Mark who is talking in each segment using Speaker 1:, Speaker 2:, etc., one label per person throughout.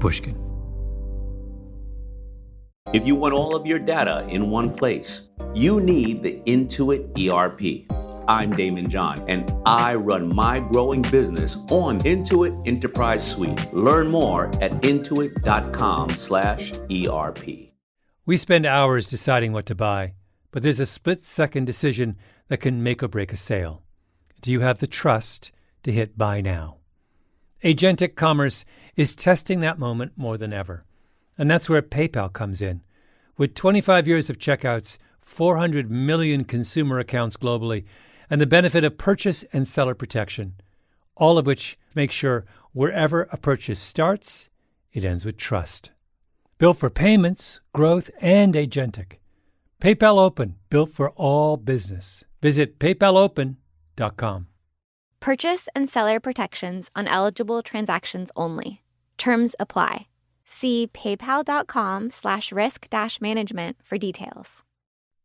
Speaker 1: Pushkin.
Speaker 2: If you want all of your data in one place, you need the Intuit ERP. I'm Damon John, and I run my growing business on Intuit Enterprise Suite. Learn more at intuit.com/ERP.
Speaker 1: We spend hours deciding what to buy, but there's a split-second decision that can make or break a sale. Do you have the trust to hit buy now? Agentic commerce is testing that moment more than ever. And that's where PayPal comes in. With 25 years of checkouts, 400 million consumer accounts globally, and the benefit of purchase and seller protection, all of which make sure wherever a purchase starts, it ends with trust. Built for payments, growth, and agentic. PayPal Open, built for all business. Visit paypalopen.com.
Speaker 3: Purchase and seller protections on eligible transactions only. Terms apply. See paypal.com/risk-management for details.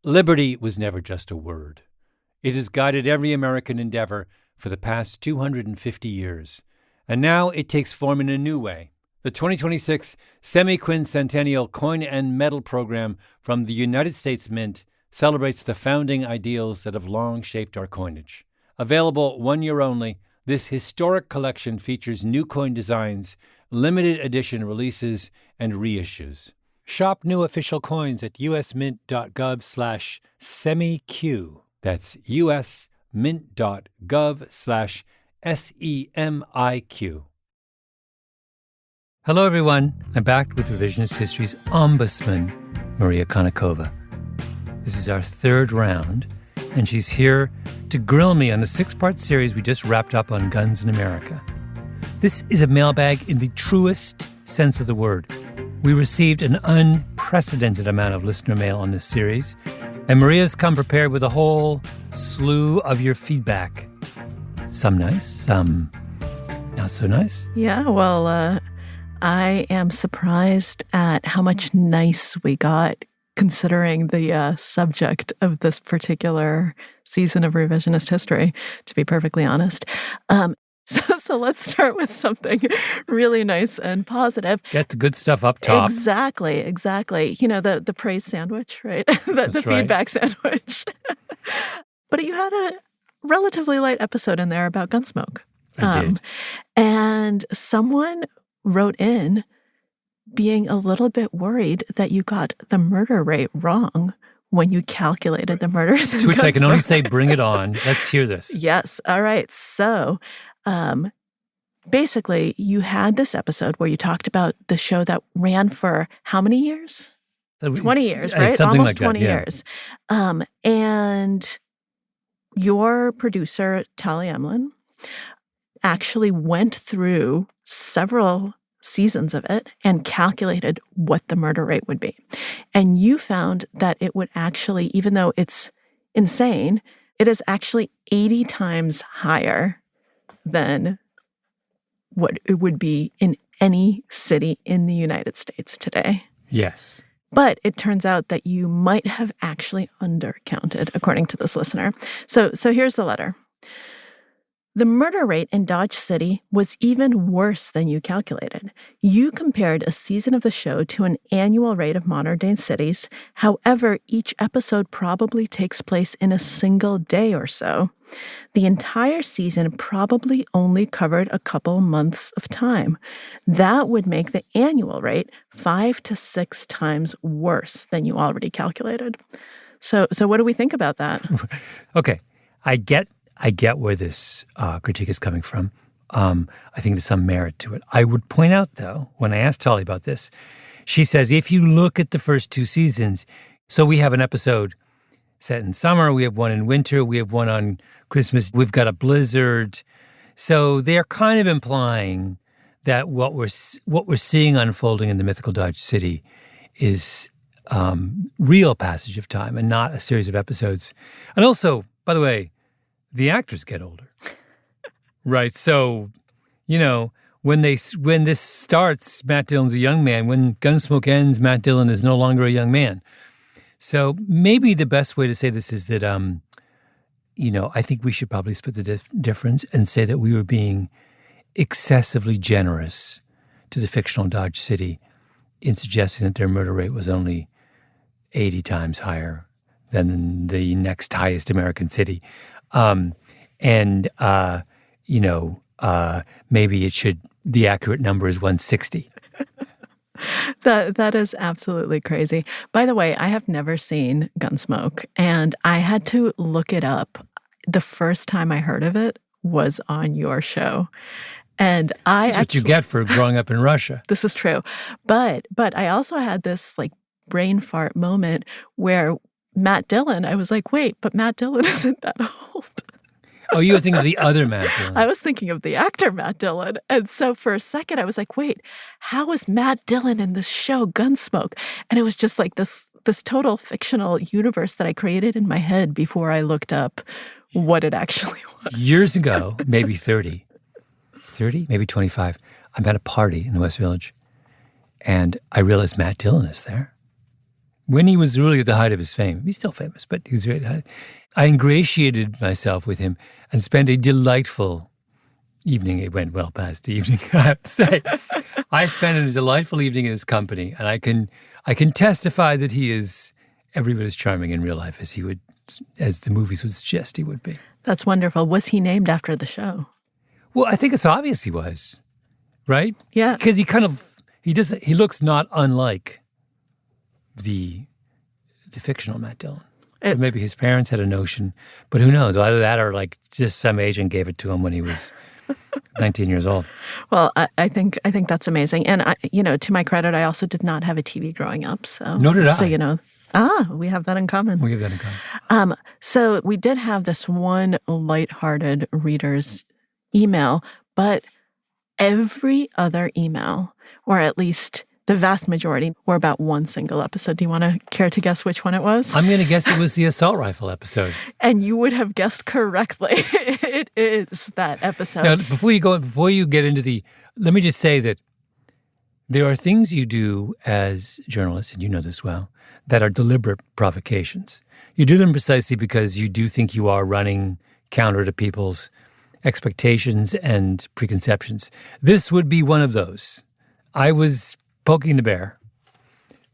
Speaker 1: Liberty was never just a word. It has guided every American endeavor for the past 250 years. And now it takes form in a new way. The 2026 Semi-Quincentennial Coin and Medal Program from the United States Mint celebrates the founding ideals that have long shaped our coinage. Available 1 year only, this historic collection features new coin designs, limited edition releases, and reissues. Shop new official coins at usmint.gov/semiq. That's usmint.gov/SEMIQ. Hello, everyone. I'm back with Revisionist History's ombudsman, Maria Konnikova. This is our third round, and she's here to grill me on a 6-part series we just wrapped up on guns in America. This is a mailbag in the truest sense of the word. We received an unprecedented amount of listener mail on this series, and Maria's come prepared with a whole slew of your feedback. Some nice, some not so nice.
Speaker 4: Yeah, well, I am surprised at how much nice we got, considering the subject of this particular season of Revisionist History, to be perfectly honest. So let's start with something really nice and positive.
Speaker 1: Get the good stuff up top.
Speaker 4: Exactly. You know, the praise sandwich, right? the feedback sandwich. But you had a relatively light episode in there about Gunsmoke.
Speaker 1: I did.
Speaker 4: And someone wrote in being a little bit worried that you got the murder rate wrong when you calculated the murders.
Speaker 1: To which I can only say, bring it on. Let's hear this.
Speaker 4: Yes. All right. So basically, you had this episode where you talked about the show that ran for how many years? 20 years, right?
Speaker 1: Something
Speaker 4: Almost
Speaker 1: like
Speaker 4: 20
Speaker 1: that, yeah.
Speaker 4: years. And your producer, Tali Emlin, actually went through several seasons of it and calculated what the murder rate would be. And you found that it would actually, even though it's insane, it is actually 80 times higher than what it would be in any city in the United States today.
Speaker 1: Yes.
Speaker 4: But it turns out that you might have actually undercounted, according to this listener. So here's the letter. The murder rate in Dodge City was even worse than you calculated. You compared a season of the show to an annual rate of modern-day cities. However, each episode probably takes place in a single day or so. The entire season probably only covered a couple months of time. That would make the annual rate 5 to 6 times worse than you already calculated. So what do we think about that?
Speaker 1: Okay, I get where this critique is coming from. I think there's some merit to it. I would point out, though, when I asked Tali about this, she says, if you look at the first 2 seasons, so we have an episode set in summer, we have one in winter, we have one on Christmas, we've got a blizzard. So they're kind of implying that what we're seeing unfolding in the mythical Dodge City is real passage of time and not a series of episodes. And also, by the way, the actors get older, right? So, you know, when this starts, Matt Dillon's a young man. When Gunsmoke ends, Matt Dillon is no longer a young man. So maybe the best way to say this is that, I think we should probably split the difference and say that we were being excessively generous to the fictional Dodge City in suggesting that their murder rate was only 80 times higher than the next highest American city. Maybe the accurate number is 160.
Speaker 4: That is absolutely crazy. By the way, I have never seen Gunsmoke, and I had to look it up. The first time I heard of it was on your show. And
Speaker 1: This is what you get for growing up in Russia.
Speaker 4: This is true. But I also had this like brain fart moment where Matt Dillons, I was like, wait, but Matt Dillons isn't that old.
Speaker 1: Oh, you were thinking of the other Matt Dillons.
Speaker 4: I was thinking of the actor Matt Dillons. And so for a second, I was like, wait, how is Matt Dillons in this show, Gunsmoke? And it was just like this total fictional universe that I created in my head before I looked up what it actually was.
Speaker 1: Years ago, maybe 30, maybe 25, I'm at a party in the West Village, and I realized Matt Dillons is there. When he was really at the height of his fame, he's still famous, but he was really high. I ingratiated myself with him and spent a delightful evening. It went well past the evening, I have to say. I spent a delightful evening in his company, and I can testify that he is every bit as charming in real life as the movies would suggest he would be.
Speaker 4: That's wonderful. Was he named after the show?
Speaker 1: Well, I think it's obvious he was, right?
Speaker 4: Yeah.
Speaker 1: Because he looks not unlike the fictional Matt Dillons. So maybe his parents had a notion, but who knows? Either that or like just some agent gave it to him when he was 19 years old.
Speaker 4: Well, I think that's amazing. And to my credit, I also did not have a TV growing up. So
Speaker 1: nor did I.
Speaker 4: So we have that in common.
Speaker 1: We have that in common.
Speaker 4: So we did have this one lighthearted reader's email, but every other email, or at least the vast majority, were about one single episode. Do you want to care to guess which one it was?
Speaker 1: I'm going to guess it was the assault rifle episode.
Speaker 4: And you would have guessed correctly. It is that episode.
Speaker 1: Now, before you get into let me just say that there are things you do as journalists, and you know this well, that are deliberate provocations. You do them precisely because you do think you are running counter to people's expectations and preconceptions. This would be one of those. I was poking the bear,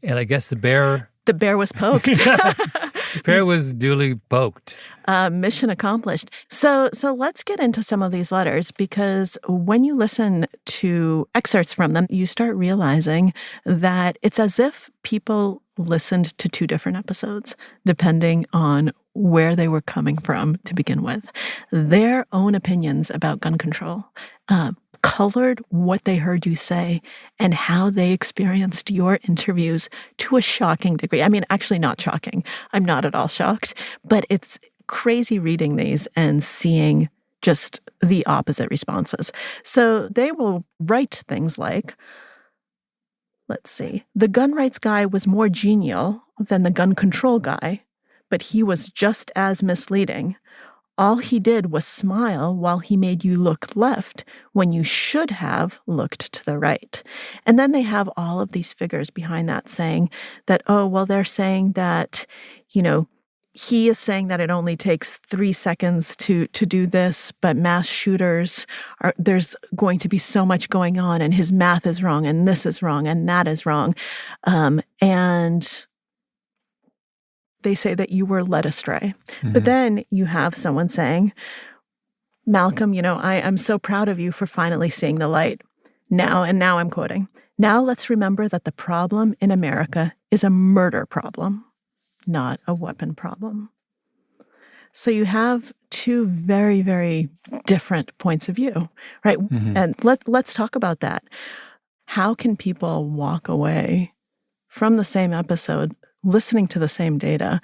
Speaker 1: and I guess the bear
Speaker 4: was poked.
Speaker 1: The bear was duly poked.
Speaker 4: Mission accomplished. So let's get into some of these letters, because when you listen to excerpts from them, you start realizing that it's as if people listened to two different episodes, depending on where they were coming from to begin with. Their own opinions about gun control colored what they heard you say and how they experienced your interviews to a shocking degree. I mean, actually not shocking. I'm not at all shocked, but it's crazy reading these and seeing just the opposite responses. So they will write things like, let's see, the gun rights guy was more genial than the gun control guy, but he was just as misleading. All he did was smile while he made you look left when you should have looked to the right. And then they have all of these figures behind that saying that, they're saying that, he is saying that it only takes 3 seconds to do this, but mass shooters there's going to be so much going on, and his math is wrong, and this is wrong, and that is wrong. And they say that you were led astray. Mm-hmm. But then you have someone saying, Malcolm, I'm so proud of you for finally seeing the light. Now I'm quoting, now let's remember that the problem in America is a murder problem, not a weapon problem. So you have two very, very different points of view, right? Mm-hmm. And let's talk about that. How can people walk away from the same episode listening to the same data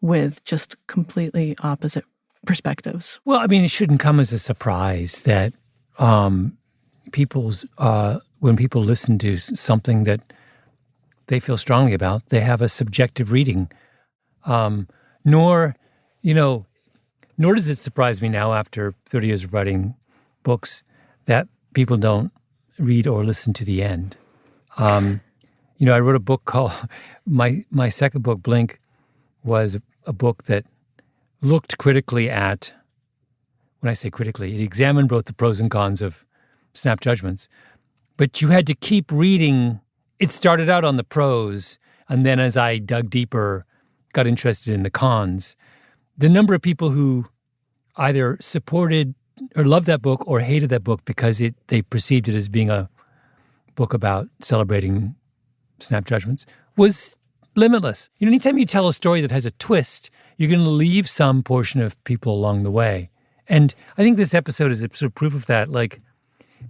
Speaker 4: with just completely opposite perspectives?
Speaker 1: Well, I mean, it shouldn't come as a surprise that when people listen to something that they feel strongly about, they have a subjective reading. Nor does it surprise me now, after 30 years of writing books, that people don't read or listen to the end. I wrote a book called, my second book, Blink, was a book that looked critically at, when I say critically, it examined both the pros and cons of snap judgments, but you had to keep reading. It started out on the pros, and then as I dug deeper, got interested in the cons. The number of people who either supported or loved that book or hated that book because they perceived it as being a book about celebrating snap judgments was limitless. Anytime you tell a story that has a twist, you're going to leave some portion of people along the way. And I think this episode is a sort of proof of that. Like,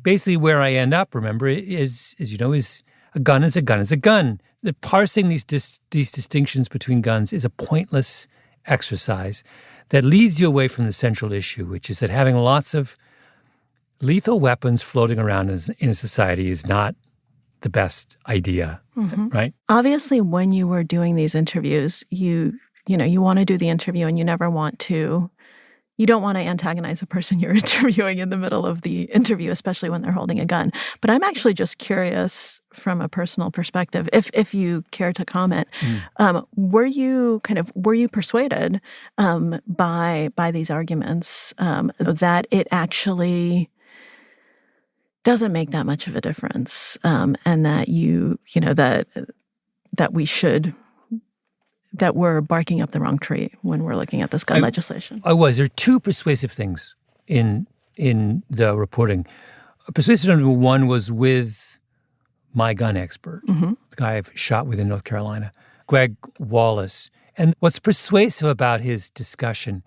Speaker 1: basically where I end up, remember, is a gun is a gun is a gun. Parsing these distinctions between guns is a pointless exercise that leads you away from the central issue, which is that having lots of lethal weapons floating around in a society is not the best idea, right?
Speaker 4: Obviously, when you were doing these interviews, you want to do the interview and you never want to. You don't want to antagonize a person you're interviewing in the middle of the interview, especially when they're holding a gun. But I'm actually just curious from a personal perspective, if you care to comment, were you persuaded by these arguments that it actually doesn't make that much of a difference, and that that we're barking up the wrong tree when we're looking at this gun legislation?
Speaker 1: There are two persuasive things in the reporting. Persuasive number one was with my gun expert, the guy I've shot with in North Carolina, Greg Wallace. And what's persuasive about his discussion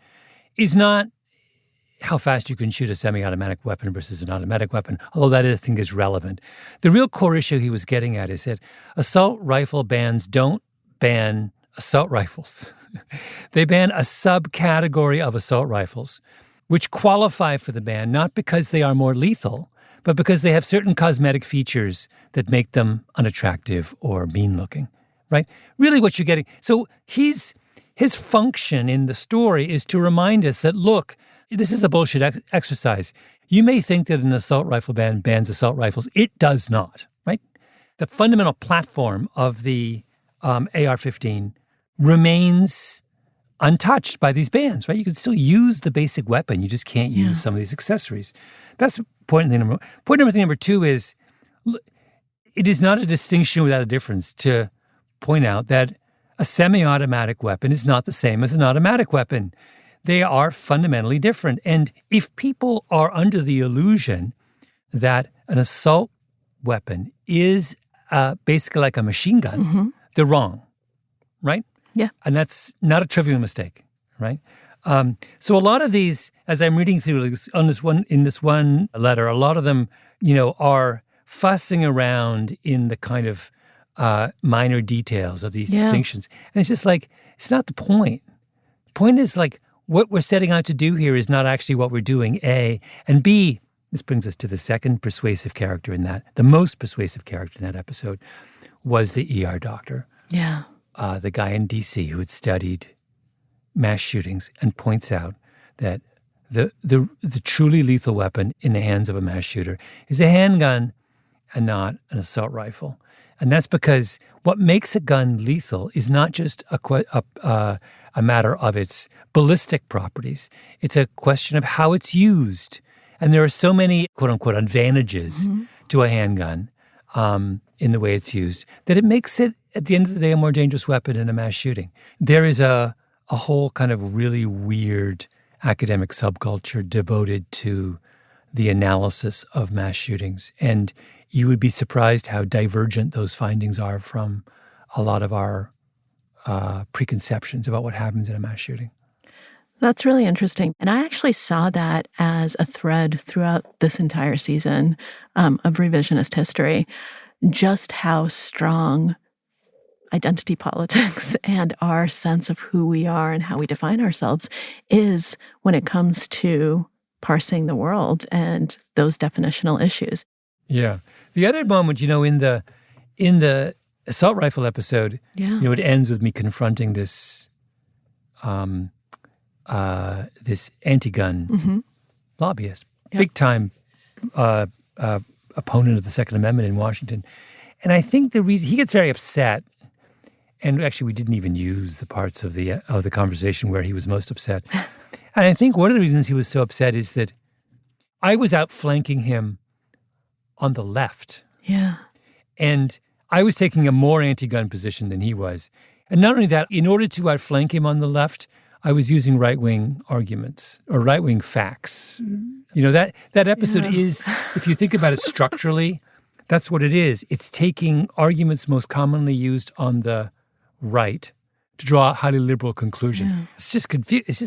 Speaker 1: is not how fast you can shoot a semi-automatic weapon versus an automatic weapon, although that I think is relevant. The real core issue he was getting at is that assault rifle bans don't ban assault rifles. They ban a subcategory of assault rifles, which qualify for the ban not because they are more lethal, but because they have certain cosmetic features that make them unattractive or mean-looking, right? Really what you're getting. So his function in the story is to remind us that, look, this is a bullshit exercise. You may think that an assault rifle ban bans assault rifles. It does not, right? The fundamental platform of the AR-15 remains untouched by these bans, right? You can still use the basic weapon. You just can't use some of these accessories. That's point number one. Point number two is it is not a distinction without a difference to point out that a semi-automatic weapon is not the same as an automatic weapon. They are fundamentally different. And if people are under the illusion that an assault weapon is basically like a machine gun, they're wrong, right?
Speaker 4: Yeah.
Speaker 1: And that's not a trivial mistake, right? So a lot of these, as I'm reading through in this one letter, a lot of them, are fussing around in the kind of minor details of these distinctions. And it's just like, it's not the point. The point is like, what we're setting out to do here is not actually what we're doing, A. And B, this brings us to the second persuasive character in that, the most persuasive character in that episode was the ER doctor.
Speaker 4: Yeah.
Speaker 1: The guy in D.C. who had studied mass shootings and points out that the truly lethal weapon in the hands of a mass shooter is a handgun and not an assault rifle. And that's because what makes a gun lethal is not just a matter of its ballistic properties. It's a question of how it's used. And there are so many, quote-unquote, advantages to a handgun in the way it's used that it makes it, at the end of the day, a more dangerous weapon in a mass shooting. There is a whole kind of really weird academic subculture devoted to the analysis of mass shootings. And you would be surprised how divergent those findings are from a lot of our preconceptions about what happens in a mass shooting.
Speaker 4: That's really interesting. And I actually saw that as a thread throughout this entire season of Revisionist History, just how strong identity politics and our sense of who we are and how we define ourselves is when it comes to parsing the world and those definitional issues.
Speaker 1: Yeah. The other moment, in the assault rifle episode, it ends with me confronting this this anti-gun lobbyist, big time opponent of the Second Amendment in Washington. And I think the reason he gets very upset, and actually we didn't even use the parts of the conversation where he was most upset. And I think one of the reasons he was so upset is that I was outflanking him on the left,
Speaker 4: Yeah.
Speaker 1: And I was taking a more anti-gun position than he was. And not only that, in order to outflank him on the left, I was using right-wing arguments or right-wing facts. You know, that episode is, if you think about it structurally, that's what it is. It's taking arguments most commonly used on the right to draw a highly liberal conclusion.
Speaker 4: Yeah.
Speaker 1: It's just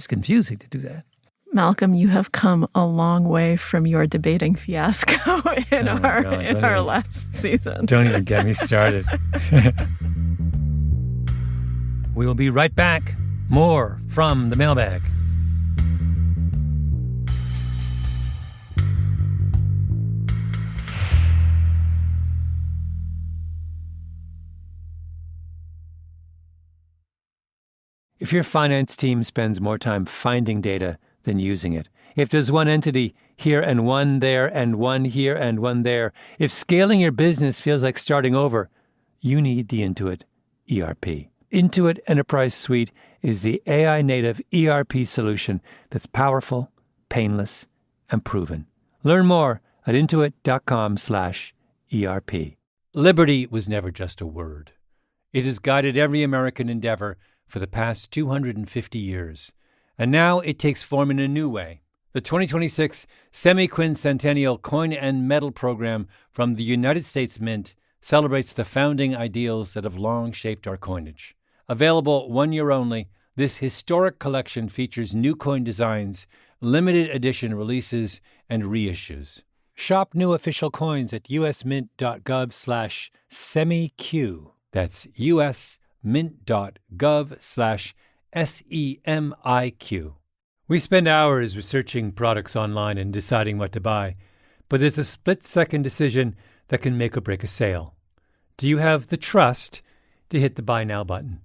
Speaker 1: confusing to do that.
Speaker 4: Malcolm, you have come a long way from your debating fiasco in our last season.
Speaker 1: Don't even get me started. We will be right back. More from the mailbag. If your finance team spends more time finding data than using it, if there's one entity here and one there and one here and one there, if scaling your business feels like starting over, you need the Intuit ERP. Intuit Enterprise Suite is the AI-native ERP solution that's powerful, painless, and proven. Learn more at intuit.com/ERP. Liberty was never just a word. It has guided every American endeavor for the past 250 years. And now it takes form in a new way. The 2026 Semi-Quincentennial Coin and Medal Program from the United States Mint celebrates the founding ideals that have long shaped our coinage. Available 1 year only, this historic collection features new coin designs, limited edition releases, and reissues. Shop new official coins at usmint.gov/semiq. That's usmint.gov/SEMIQ. We spend hours researching products online and deciding what to buy, but there's a split-second decision that can make or break a sale. Do you have the trust to hit the buy now button?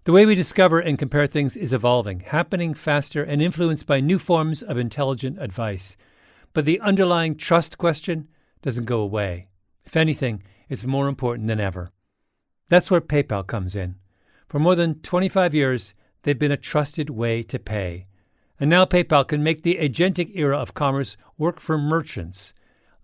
Speaker 1: The way we discover and compare things is evolving, happening faster and influenced by new forms of intelligent advice. But the underlying trust question doesn't go away. If anything, it's more important than ever. That's where PayPal comes in. For more than 25 years, they've been a trusted way to pay. And now PayPal can make the agentic era of commerce work for merchants,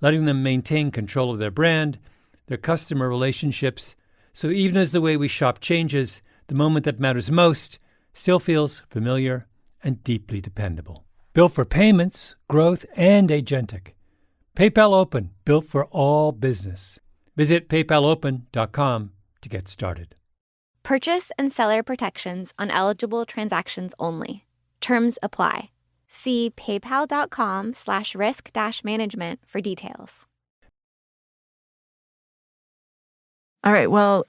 Speaker 1: letting them maintain control of their brand, their customer relationships. So even as the way we shop changes, the moment that matters most still feels familiar and deeply dependable. Built for payments, growth, and agentic. PayPal Open, built for all business. Visit paypalopen.com to get started.
Speaker 3: Purchase and seller protections on eligible transactions only. Terms apply. See paypal.com/risk-management for details.
Speaker 4: All right, well,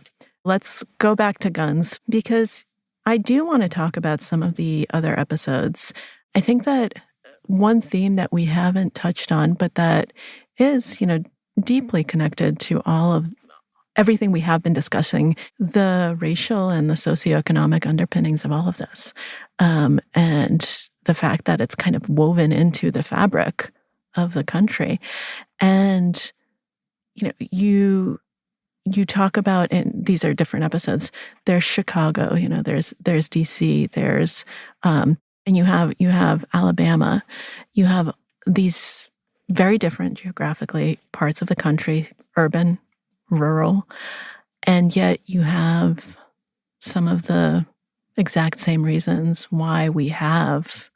Speaker 4: let's go back to guns because I do want to talk about some of the other episodes. I think that one theme that we haven't touched on, but that is, deeply connected to all of everything we have been discussing, the racial and the socioeconomic underpinnings of all of this, and the fact that it's kind of woven into the fabric of the country. And, you talk about, and these are different episodes, there's Chicago, there's DC, there's, and you have Alabama, you have these very different geographically parts of the country, urban, rural, and yet you have some of the exact same reasons why we have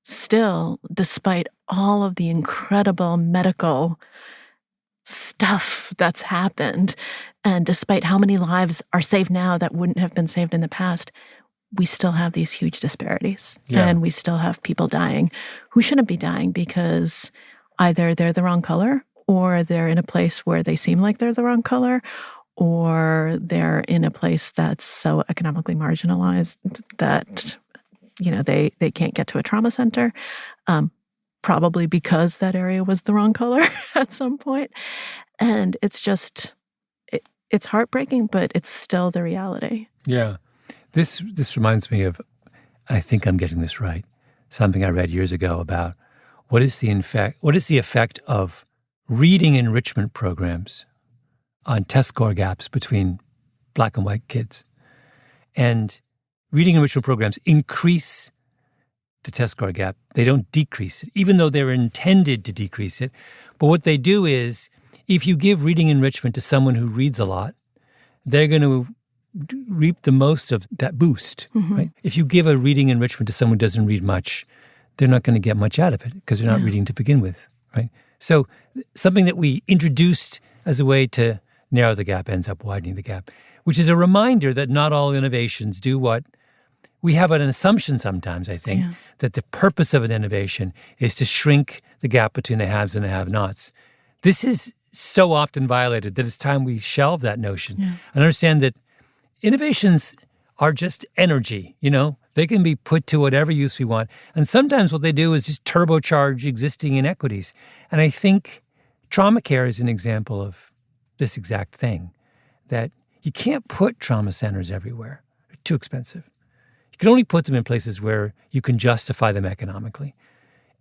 Speaker 4: still, despite all of the incredible medical stuff that's happened, and despite how many lives are saved now that wouldn't have been saved in the past, we still have these huge disparities. Yeah. And we still have people dying who shouldn't be dying because either they're the wrong color, or they're in a place where they seem like they're the wrong color, or they're in a place that's so economically marginalized that, they can't get to a trauma center, probably because that area was the wrong color at some point. And it's just, it's heartbreaking, but it's still the reality.
Speaker 1: Yeah. This reminds me of, I think I'm getting this right, something I read years ago about what is the effect of reading enrichment programs on test score gaps between black and white kids. And reading enrichment programs increase the test score gap. They don't decrease it, even though they're intended to decrease it. But what they do is if you give reading enrichment to someone who reads a lot, they're going to reap the most of that boost, right? If you give a reading enrichment to someone who doesn't read much, they're not going to get much out of it because they're not reading to begin with, right? So something that we introduced as a way to narrow the gap ends up widening the gap, which is a reminder that not all innovations do what we have an assumption sometimes, I think, that the purpose of an innovation is to shrink the gap between the haves and the have-nots. This is so often violated that it's time we shelve that notion and understand that innovations are just energy, They can be put to whatever use we want. And sometimes what they do is just turbocharge existing inequities. And I think trauma care is an example of this exact thing, that you can't put trauma centers everywhere. They're too expensive. You can only put them in places where you can justify them economically.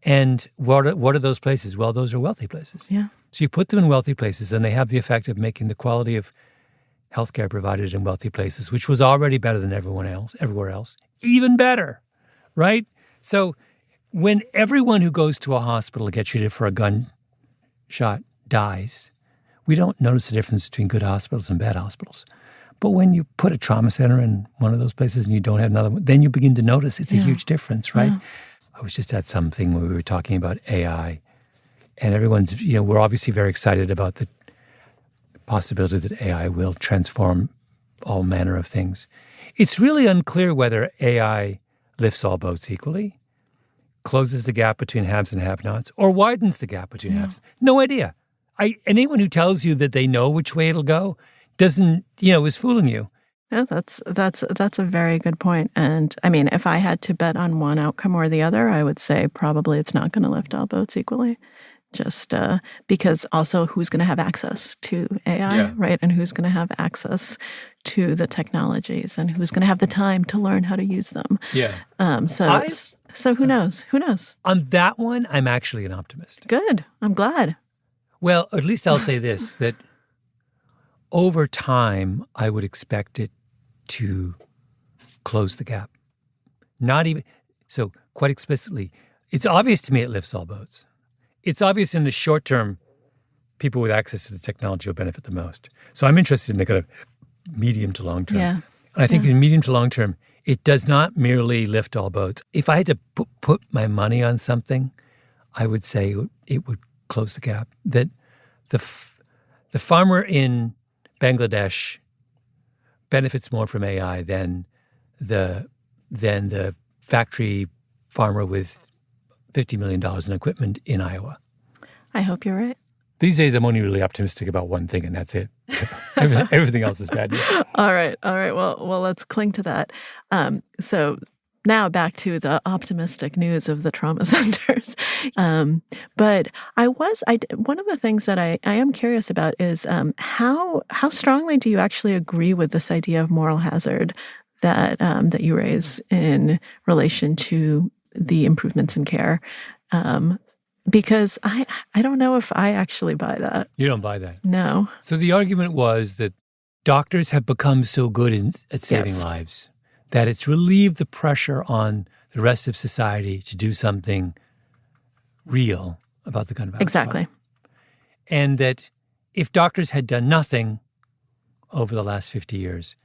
Speaker 1: And what are those places? Well, those are wealthy places.
Speaker 4: Yeah.
Speaker 1: So you put them in wealthy places, and they have the effect of making the quality of healthcare provided in wealthy places, which was already better than everywhere else, even better, right? So when everyone who goes to a hospital to get treated for a gunshot dies, we don't notice the difference between good hospitals and bad hospitals. But when you put a trauma center in one of those places and you don't have another one, then you begin to notice it's a huge difference, right? I was just at something where we were talking about AI, and everyone's, we're obviously very excited about the possibility that AI will transform all manner of things. It's really unclear whether AI lifts all boats equally, closes the gap between haves and have-nots, or widens the gap between haves. No idea. Anyone who tells you that they know which way it'll go doesn't, is fooling you.
Speaker 4: Yeah, that's a very good point. And I mean, if I had to bet on one outcome or the other, I would say probably it's not going to lift all boats equally. Just because also who's going to have access to AI, right? And who's going to have access to the technologies, and who's going to have the time to learn how to use them.
Speaker 1: Yeah.
Speaker 4: So who knows? Who knows?
Speaker 1: On that one, I'm actually an optimist.
Speaker 4: Good. I'm glad.
Speaker 1: Well, at least I'll say this, that over time, I would expect it to close the gap. So quite explicitly, it's obvious to me it lifts all boats. It's obvious in the short term, people with access to the technology will benefit the most. So I'm interested in the kind of medium to long term.
Speaker 4: Yeah.
Speaker 1: And I think in medium to long term, it does not merely lift all boats. If I had to put my money on something, I would say it would close the gap. That the farmer in Bangladesh benefits more from AI than the factory farmer with $50 million in equipment in Iowa.
Speaker 4: I hope you're right.
Speaker 1: These days, I'm only really optimistic about one thing, and that's it. So everything else is bad news.
Speaker 4: All right. Well, let's cling to that. So now back to the optimistic news of the trauma centers. But one of the things that I am curious about is how strongly do you actually agree with this idea of moral hazard that you raise in relation to the improvements in care? Because I don't know if I actually buy that.
Speaker 1: You don't buy that?
Speaker 4: No.
Speaker 1: So the argument was that doctors have become so good at saving lives that it's relieved the pressure on the rest of society to do something real about the gun violence.
Speaker 4: Exactly.
Speaker 1: And that if doctors had done nothing over the last 50 years,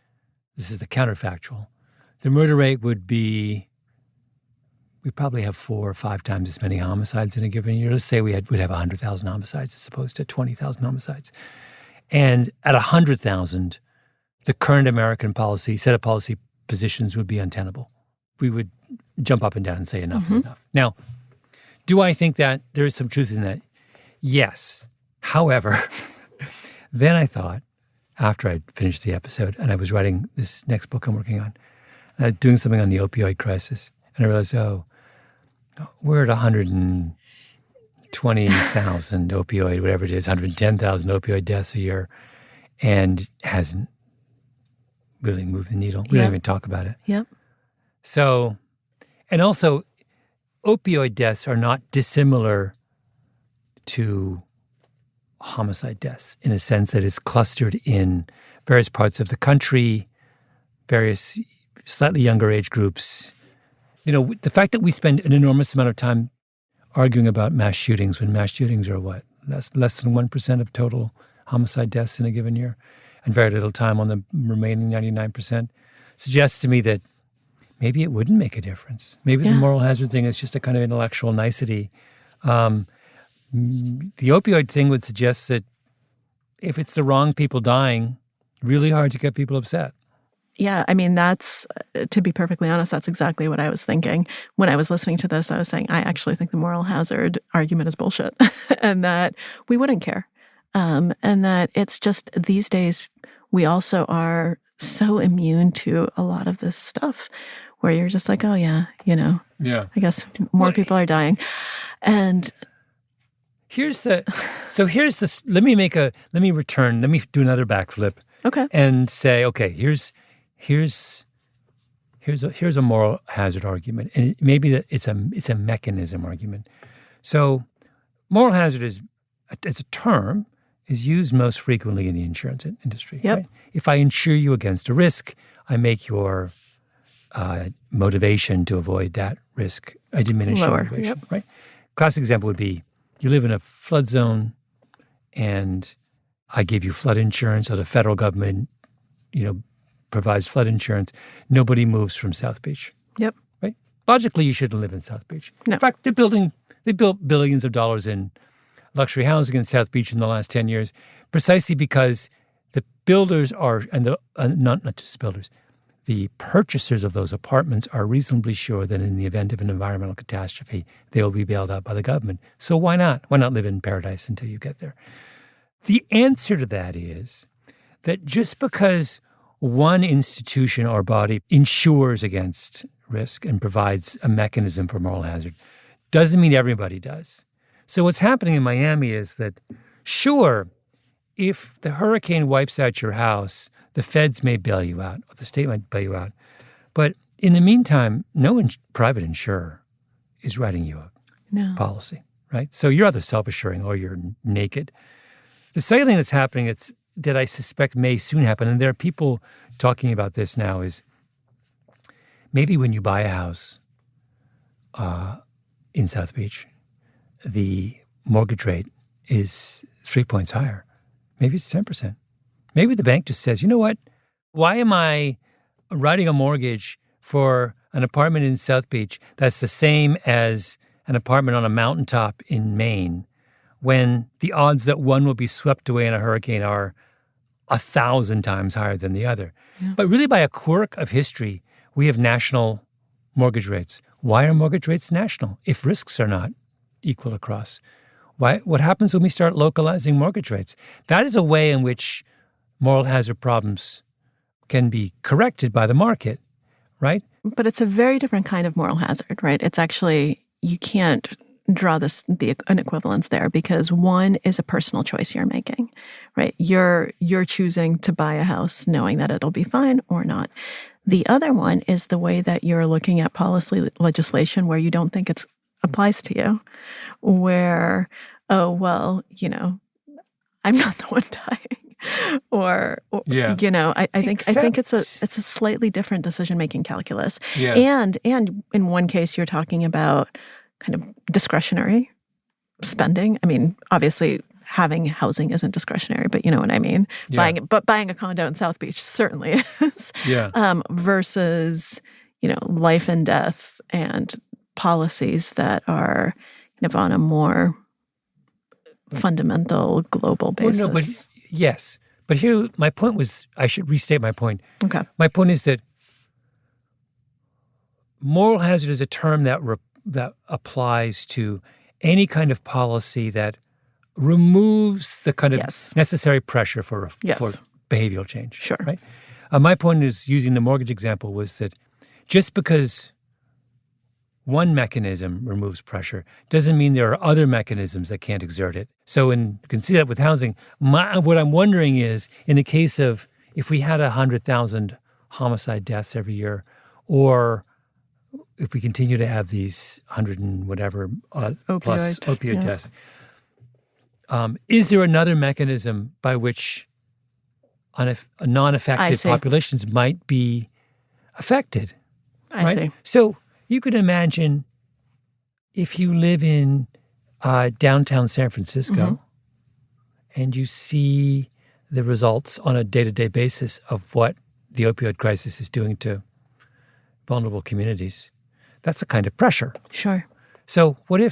Speaker 1: this is the counterfactual, the murder rate would be, we probably have 4 or 5 times as many homicides in a given year. Let's say we'd have 100,000 homicides as opposed to 20,000 homicides. And at 100,000, the current American set of policy positions would be untenable. We would jump up and down and say enough is enough. Now, do I think that there is some truth in that? Yes. However, then I thought, after I'd finished the episode and I was writing this next book I'm working on, doing something on the opioid crisis, and I realized, we're at 120,000 opioid, whatever it is, 110,000 opioid deaths a year, and hasn't really moved the needle. We don't even talk about it.
Speaker 4: Yep.
Speaker 1: So, and also, opioid deaths are not dissimilar to homicide deaths in a sense that it's clustered in various parts of the country, various slightly younger age groups. The fact that we spend an enormous amount of time arguing about mass shootings when mass shootings are less than 1% of total homicide deaths in a given year, and very little time on the remaining 99%, suggests to me that maybe it wouldn't make a difference. Maybe the moral hazard thing is just a kind of intellectual nicety. The opioid thing would suggest that if it's the wrong people dying, really hard to get people upset.
Speaker 4: Yeah, I mean, that's, to be perfectly honest, that's exactly what I was thinking. When I was listening to this, I was saying, I actually think the moral hazard argument is bullshit and that we wouldn't care. And that it's just these days, we also are so immune to a lot of this stuff where you're just like, oh, yeah, I guess more people are dying. And
Speaker 1: let me do another backflip.
Speaker 4: Okay.
Speaker 1: And say, okay, here's a moral hazard argument, and maybe that it's a mechanism argument. So, moral hazard as a term is used most frequently in the insurance industry.
Speaker 4: Yep.
Speaker 1: Right? If I insure you against a risk, I make your motivation to avoid that risk, I diminish your motivation. Yep. Right. Classic example would be you live in a flood zone, and I give you flood insurance, or the federal government, provides flood insurance. Nobody moves from South Beach.
Speaker 4: Yep.
Speaker 1: Right? Logically, you shouldn't live in South Beach.
Speaker 4: No.
Speaker 1: In fact, they built billions of dollars in luxury housing in South Beach in the last 10 years, precisely because the builders are, and not just builders, the purchasers of those apartments are reasonably sure that in the event of an environmental catastrophe, they will be bailed out by the government. So why not? Why not live in paradise until you get there? The answer to that is that just because one institution or body insures against risk and provides a mechanism for moral hazard doesn't mean everybody does. So what's happening in Miami is that, sure, if the hurricane wipes out your house, the feds may bail you out, or the state might bail you out. But in the meantime, no private insurer is writing you a policy, right? So you're either self-assuring or you're naked. The second thing that's happening that I suspect may soon happen, and there are people talking about this now, is maybe when you buy a house in South Beach, the mortgage rate is 3 points higher. Maybe it's 10%. Maybe the bank just says, you know what? Why am I writing a mortgage for an apartment in South Beach that's the same as an apartment on a mountaintop in Maine when the odds that one will be swept away in a hurricane are 1,000 times higher than the other? Yeah. But really, by a quirk of history, we have national mortgage rates. Why are mortgage rates national if risks are not equal across? What happens when we start localizing mortgage rates? That is a way in which moral hazard problems can be corrected by the market, right?
Speaker 4: But it's a very different kind of moral hazard, right? It's actually, you can't draw an equivalence there because one is a personal choice you're making, right? You're choosing to buy a house knowing that it'll be fine or not. The other one is the way that you're looking at policy legislation where you don't think it applies to you, where, oh, well, I'm not the one dying. Or I think it's a slightly different decision-making calculus. Yeah. And in one case, you're talking about kind of discretionary spending. I mean, obviously, having housing isn't discretionary, but you know what I mean. Yeah. Buying a condo in South Beach certainly is. Yeah. Versus life and death and policies that are kind of on a more fundamental global basis.
Speaker 1: Well, no, but yes. But here, my point was, I should restate my point.
Speaker 4: Okay.
Speaker 1: My point is that moral hazard is a term that applies to any kind of policy that removes the kind of necessary pressure for behavioral change.
Speaker 4: Sure.
Speaker 1: Right? My point is, using the mortgage example, was that just because one mechanism removes pressure doesn't mean there are other mechanisms that can't exert it. So you can see that with housing. What I'm wondering is, in the case of if we had 100,000 homicide deaths every year, or if we continue to have these 100 and whatever plus opioid deaths, is there another mechanism by which non-affected populations might be affected?
Speaker 4: I see.
Speaker 1: So you could imagine if you live in downtown San Francisco, and you see the results on a day-to-day basis of what the opioid crisis is doing to vulnerable communities. That's the kind of pressure.
Speaker 4: Sure.
Speaker 1: So I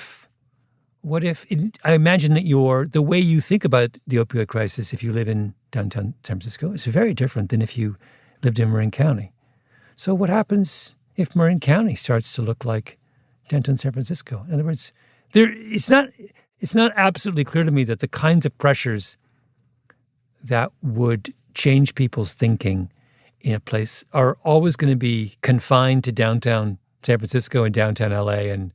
Speaker 1: imagine that the way you think about the opioid crisis if you live in downtown San Francisco is very different than if you lived in Marin County. So what happens if Marin County starts to look like downtown San Francisco? In other words, it's not absolutely clear to me that the kinds of pressures that would change people's thinking in a place are always going to be confined to downtown San Francisco and downtown LA, and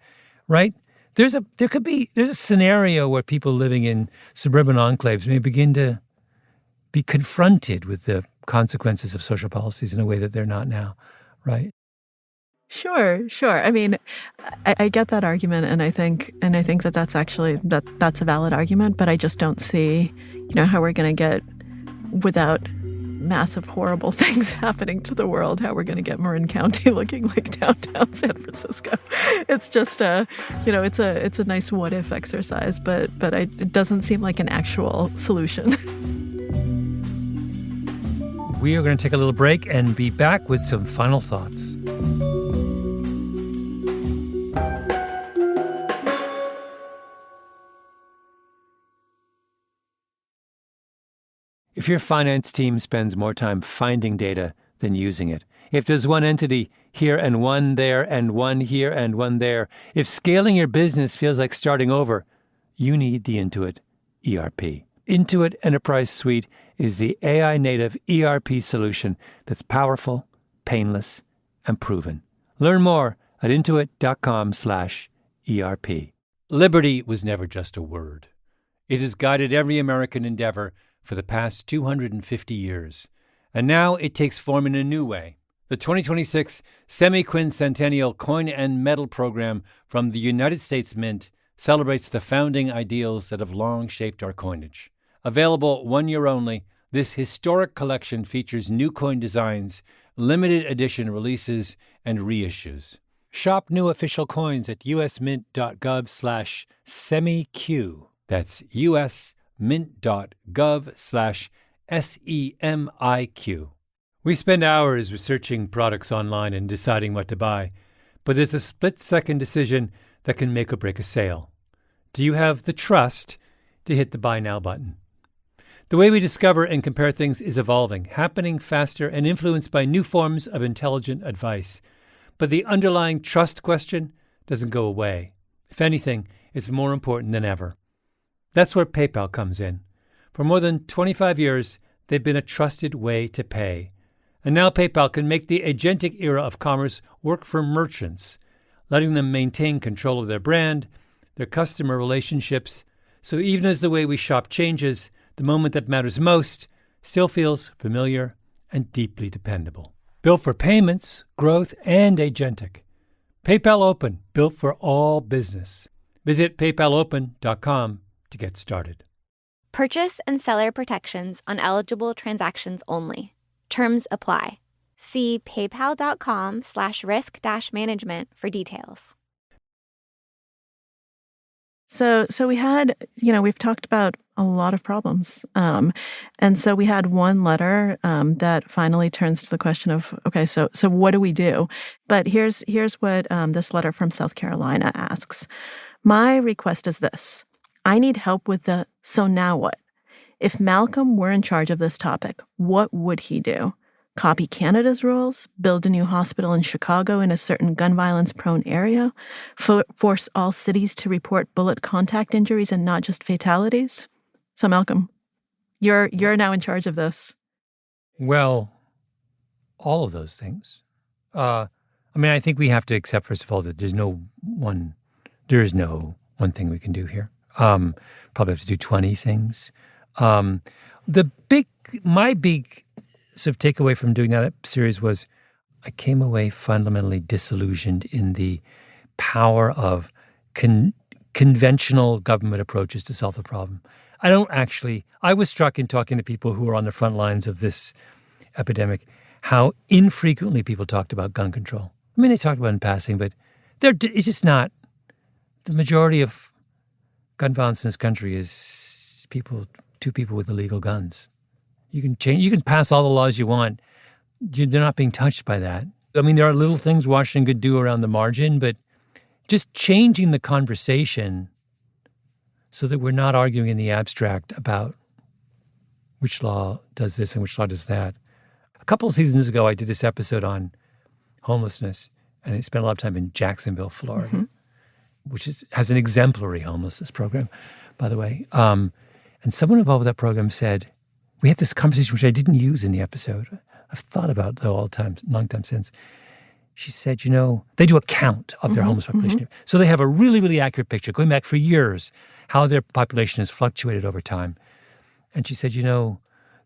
Speaker 1: right? There's a scenario where people living in suburban enclaves may begin to be confronted with the consequences of social policies in a way that they're not now, right?
Speaker 4: Sure. I mean, I get that argument, and I think that that's actually that's a valid argument. But I just don't see, how we're going to get, without massive horrible things happening to the world, how we're going to get Marin County looking like downtown San Francisco. It's just it's a nice what if exercise, but it doesn't seem like an actual solution.
Speaker 1: We are going to take a little break and be back with some final thoughts. If your finance team spends more time finding data than using it, if there's one entity here and one there and one here and one there, if scaling your business feels like starting over, you need the Intuit ERP. Intuit Enterprise Suite is the AI-native ERP solution that's powerful, painless, and proven. Learn more at intuit.com/ERP. Liberty was never just a word. It has guided every American endeavor for the past 250 years. And now it takes form in a new way. The 2026 Semi-Quincentennial Coin and Medal Program from the United States Mint celebrates the founding ideals that have long shaped our coinage. Available 1 year only, this historic collection features new coin designs, limited edition releases, and reissues. Shop new official coins at usmint.gov/semiq. That's usmint.gov/SEMIQ. We spend hours researching products online and deciding what to buy, but there's a split-second decision that can make or break a sale. Do you have the trust to hit the Buy Now button? The way we discover and compare things is evolving, happening faster and influenced by new forms of intelligent advice. But the underlying trust question doesn't go away. If anything, it's more important than ever. That's where PayPal comes in. For more than 25 years, they've been a trusted way to pay. And now PayPal can make the agentic era of commerce work for merchants, letting them maintain control of their brand, their customer relationships. So even as the way we shop changes, the moment that matters most still feels familiar and deeply dependable. Built for payments, growth, and agentic. PayPal Open, built for all business. Visit paypalopen.com to get started.
Speaker 3: Purchase and seller protections on eligible transactions only. Terms apply. See paypal.com/risk-management for details.
Speaker 4: So we had, we've talked about a lot of problems. And so we had one letter that finally turns to the question of, okay, so what do we do? But here's what this letter from South Carolina asks. My request is this. I need help with the so now what? If Malcolm were in charge of this topic, what would he do? Copy Canada's rules? Build a new hospital in Chicago in a certain gun violence-prone area? Force all cities to report bullet contact injuries and not just fatalities? So, Malcolm, you're now in charge of this.
Speaker 1: Well, all of those things. I think we have to accept, first of all, that there is no one thing we can do here. Probably have to do 20 things. My big sort of takeaway from doing that series was I came away fundamentally disillusioned in the power of conventional government approaches to solve the problem. I was struck in talking to people who are on the front lines of this epidemic, how infrequently people talked about gun control. I mean, they talked about it in passing, but it's just not. The majority of gun violence in this country is people two people with illegal guns. You can pass all the laws you want. They're not being touched by that. I mean, there are little things Washington could do around the margin, but just changing the conversation so that we're not arguing in the abstract about which law does this and which law does that. A couple of seasons ago, I did this episode on homelessness, and I spent a lot of time in Jacksonville, Florida, which has an exemplary homelessness program, by the way. And someone involved with that program said, we had this conversation, which I didn't use in the episode. I've thought about it all the time, long time since. She said, they do a count of their homeless population. So they have a really, really accurate picture, going back for years, how their population has fluctuated over time. And she said,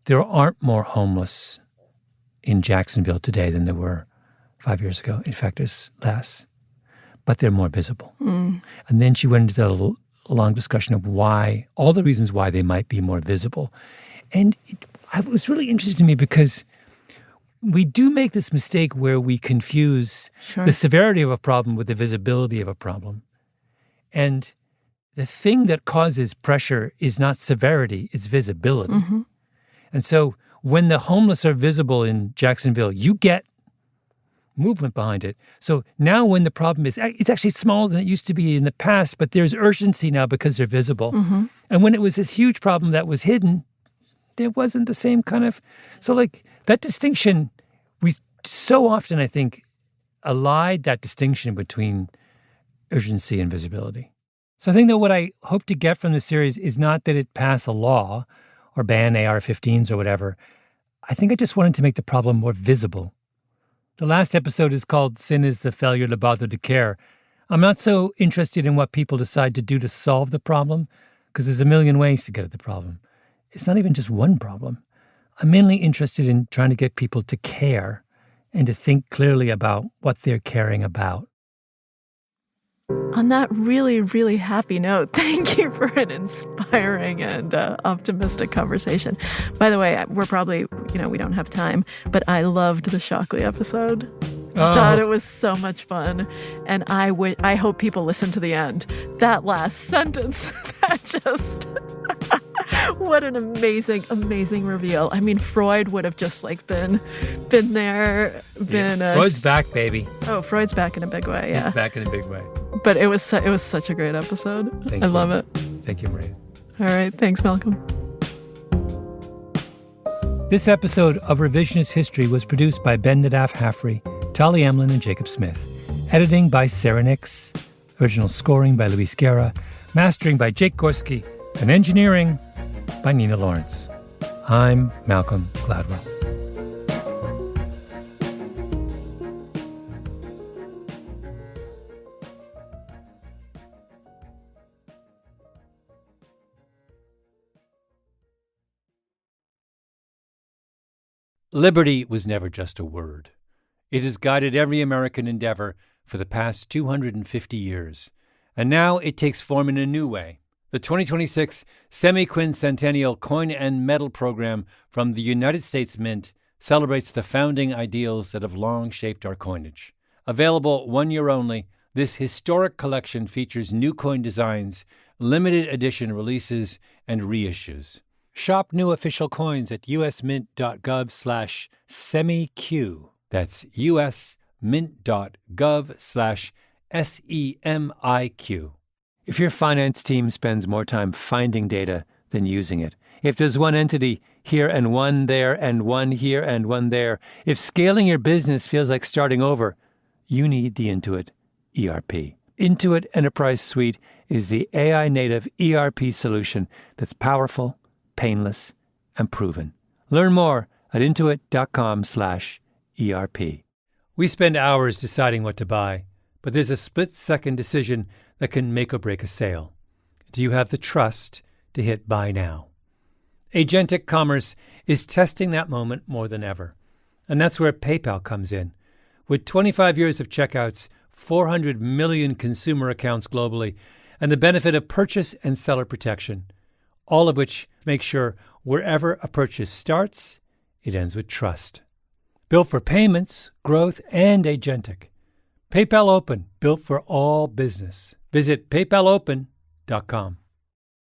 Speaker 1: there aren't more homeless in Jacksonville today than there were 5 years ago. In fact, there's less, but they're more visible. And then she went into a long discussion of why, all the reasons why they might be more visible. And it was really interesting to me because we do make this mistake where we confuse the severity of a problem with the visibility of a problem. And the thing that causes pressure is not severity, it's visibility. And so when the homeless are visible in Jacksonville, you get movement behind it. So now when the problem is, it's actually smaller than it used to be in the past, but there's urgency now because they're visible. And when it was this huge problem that was hidden, there wasn't the same kind of, so like that distinction, we so often, I think, allied that distinction between urgency and visibility. So I think that what I hope to get from this series is not that it pass a law or ban AR-15s or whatever. I think I just wanted to make the problem more visible. The last episode is called Sin is the Failure to Bother to Care. I'm not so interested in what people decide to do to solve the problem, because there's a million ways to get at the problem. It's not even just one problem. I'm mainly interested in trying to get people to care and to think clearly about what they're caring about.
Speaker 4: On that really, really happy note, thank you for an inspiring and optimistic conversation. By the way, we're probably, we don't have time, but I loved the Shockley episode. I thought it was so much fun. And I hope people listen to the end. That last sentence, that just, what an amazing, amazing reveal. I mean, Freud would have just been there,
Speaker 1: Freud's back, baby.
Speaker 4: Oh, Freud's back in a big way, yeah.
Speaker 1: He's back in a big way.
Speaker 4: But it was such a great episode. I love it.
Speaker 1: Thank you, Maria.
Speaker 4: All right. Thanks, Malcolm.
Speaker 1: This episode of Revisionist History was produced by Ben Nadaf Haffrey, Tali Emlin, and Jacob Smith. Editing by Sarah Nix. Original scoring by Luis Guerra. Mastering by Jake Gorski. And engineering by Nina Lawrence. I'm Malcolm Gladwell. Liberty was never just a word. It has guided every American endeavor for the past 250 years. And now it takes form in a new way. The 2026 Semi-Quincentennial Coin and Medal Program from the United States Mint celebrates the founding ideals that have long shaped our coinage. Available 1 year only, this historic collection features new coin designs, limited edition releases, and reissues. Shop new official coins at usmint.gov/semiq. That's usmint.gov/SEMIQ. If your finance team spends more time finding data than using it, if there's one entity here and one there and one here and one there, if scaling your business feels like starting over, you need the Intuit ERP. Intuit Enterprise Suite is the AI-native ERP solution that's powerful, painless, and proven. Learn more at intuit.com/ERP. We spend hours deciding what to buy, but there's a split-second decision that can make or break a sale. Do you have the trust to hit buy now? Agentic commerce is testing that moment more than ever. And that's where PayPal comes in. With 25 years of checkouts, 400 million consumer accounts globally, and the benefit of purchase and seller protection, all of which make sure wherever a purchase starts, it ends with trust. Built for payments, growth, and agentic. PayPal Open, built for all business. Visit paypalopen.com.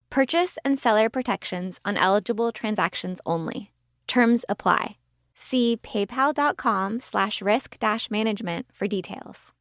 Speaker 3: Purchase and seller protections on eligible transactions only. Terms apply. See paypal.com/risk-management for details.